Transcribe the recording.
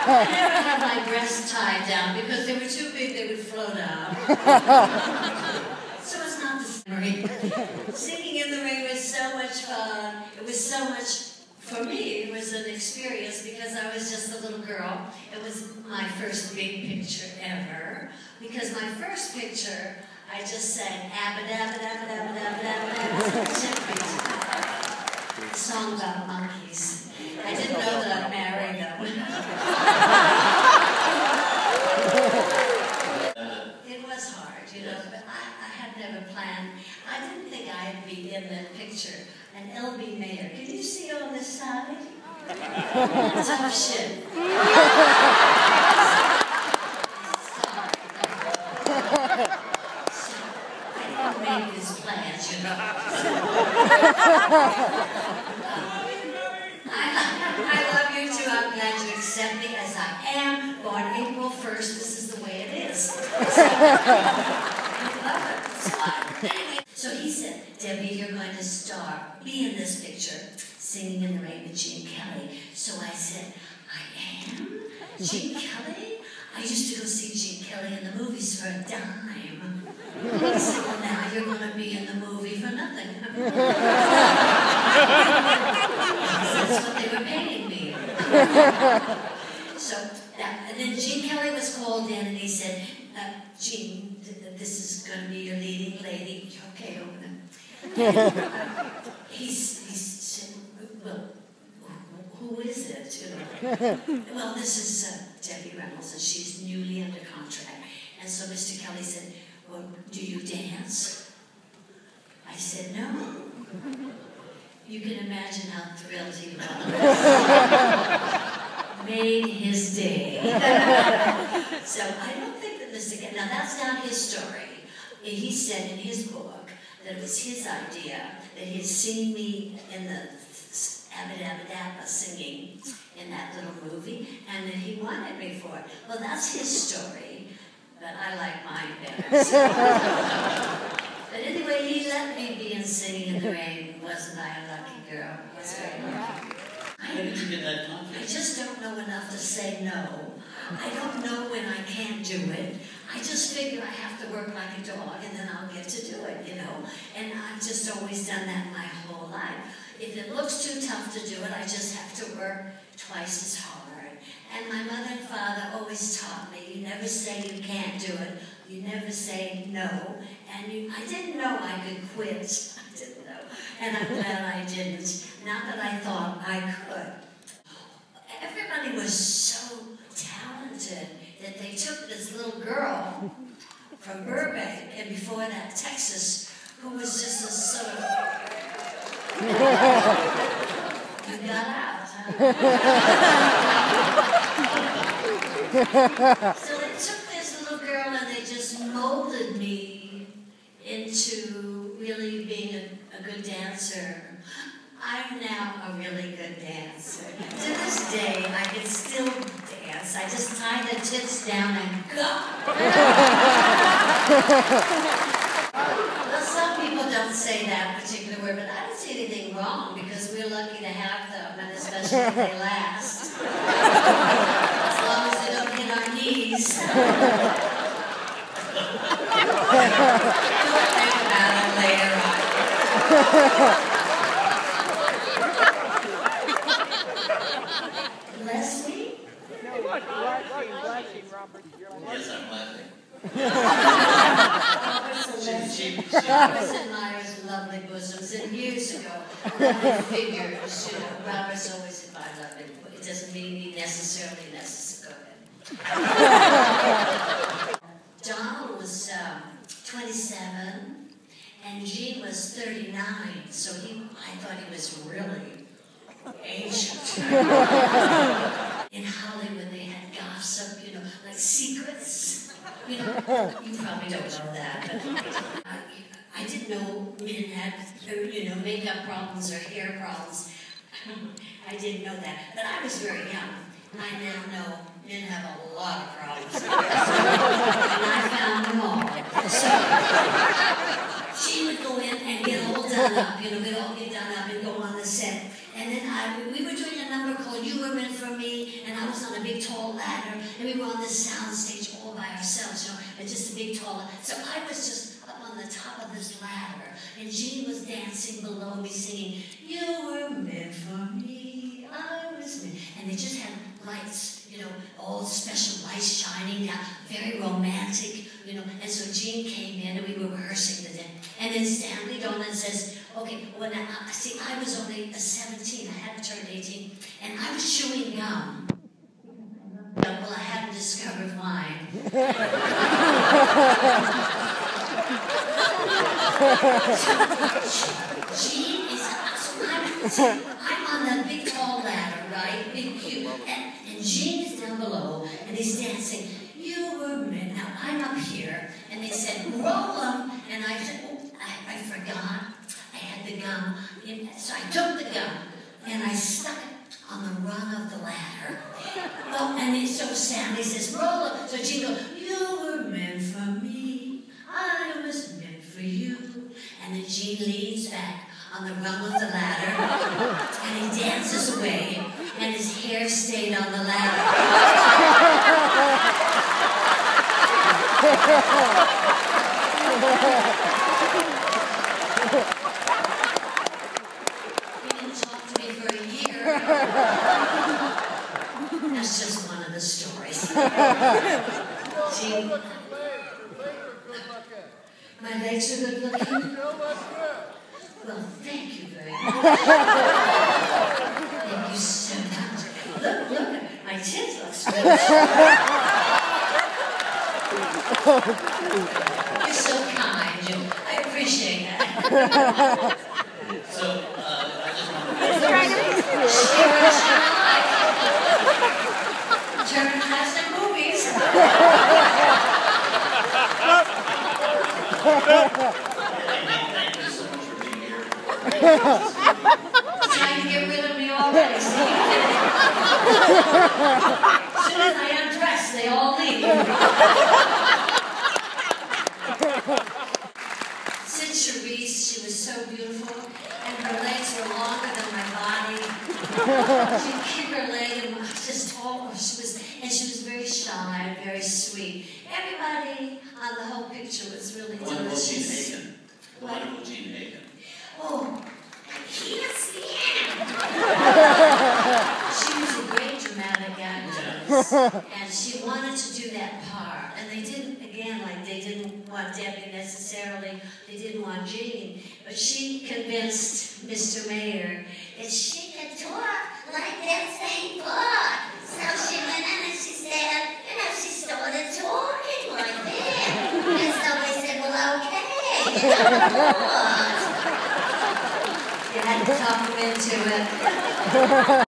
never had my breasts tied down because they were too big, they would float out. So it's not the same. Singing in the Rain was so much fun. It was so much, for me, it was an experience because I was just a little girl. It was my first big picture ever. Because my first picture, I just sang abba-dabba-dabba-dabba-dabba-dabba-dabba. A song about monkeys. I didn't know that I'd marry them. It was hard, you know, but I had never planned. I didn't think I'd be in that picture. An LB Mayer. Can you see on this side? Tough shit. Make his plans, you know. I love you too. I'm glad you accept me as I am. Born April 1st, this is the way it is. So, I love it. So he said, Debbie, you're going to star. Be in this picture, Singing in the Rain with Gene Kelly. So I said, I am? Gene Kelly? I used to go see Gene Kelly in the movies for a dime. He said, well, now you're going to be in the movie for nothing. That's what they were paying me. So, and then Gene Kelly was called in and he said, Gene, this is going to be your leading lady. Okay, open it. He said, well, who is it? You know? Well, this is Debbie Reynolds, and she's newly under contract. And so Mr. Kelly said, well, do you dance? I said, no. You can imagine how thrilled he was. Made his day. So I don't think that Mr. Kelly, now that's not his story. He said in his book that it was his idea, that he had seen me in the Abba-Dabba-Dabba singing in that little movie, and that he wanted me for it. Well, that's his story, but I like mine better. But anyway, he let me be in Singing in the Rain. Wasn't I a lucky girl? I was very lucky. Where did you get that confidence? I just don't know enough to say no. I don't know when I can't do it. I just figure I have to work like a dog and then I'll get to do it, you know. And I've just always done that my whole life. If it looks too tough to do it, I just have to work twice as hard. And my mother and father always taught me, you never say you can't do it. You never say no. And I didn't know I could quit. I didn't know. And I'm glad I didn't. Not that I thought I could. Everybody was so talented that they took this little girl from Burbank, and before that, Texas, who was just a sort of... You got out, huh? So they took this little girl and they just molded me into really being a good dancer. I'm now a really good dancer. To this day, I can still dance. I just tie the tits down and go. Well, some people don't say that particular word, but I don't see anything wrong because we're lucky to have them, and especially if they last. As long as they don't hit our knees. We'll think about it later on. Leslie? Blushing, Robert. Yes, I'm laughing. Robert's admires lovely bosoms, and years ago, lovely figures, you know, Robert's always admired lovely, but it doesn't mean he necessarily necessarily. Go ahead. Donald was 27, and Gene was 39, so I thought he was really ancient. In Hollywood, they had gossip, you know, like secrets. You know, you probably don't know that, but I didn't know men had, you know, makeup problems or hair problems. I didn't know that, but I was very young. I now know men have a lot of problems, and I found them all. So she would go in and get all done up, you know, they'd all get done up and go on the set. And then we were doing a number called You were meant for me, and I was on a big tall ladder, and we were on this sound stage all by ourselves, you know, and just a big tall ladder. So I was just up on the top of this ladder, and Gene was dancing below me singing, you were meant for me, I was meant. And they just had lights, you know, all special lights shining down, very romantic, you know. And so Gene came in and we were rehearsing the dance. And then Stanley Dolan says, okay, when I was only 17, I hadn't turned 18, and I was chewing gum. Well, I hadn't discovered wine. Gene is, I'm on that big tall ladder, right? Big cube. And Gene is down below, and he's dancing. You were meant. Now I'm up here, and they said, roll them. And I said, oh, I forgot. I had the gum. So I took the gum, and I stuck it on the rung of the ladder. Well, and so Sandy says, roll them. So Gene goes, you were meant for me. I was meant for you. And then Gene leans back on the rung of the ladder, and he dances away, and his hair stayed on the ladder. He didn't talk to me for a year. That's just one of the stories. Gene, my legs are good looking. Well, thank you very much. Thank you so much. Look, my tits look really You're so kind, Jim. I appreciate that. So, I just want to Turn classic movies. thank you so much for being here. Trying to get rid of me already. As soon as I undress, they all leave. Sid Charisse, she was so beautiful, and her legs were longer than my body. She'd kick her leg and just tall. She was very shy, very sweet. Everybody on the whole picture was really delicious. The wonderful Gene Hagen. Oh, I can't stand her. She was a great dramatic actress, and she wanted to do that part. And they didn't, again, like they didn't want Debbie necessarily, they didn't want Gene, but she convinced Mr. Mayer that she could talk like that same book. So she went in and she said, you know, she started talking like that. And so they said, well, okay. You had to talk them into it.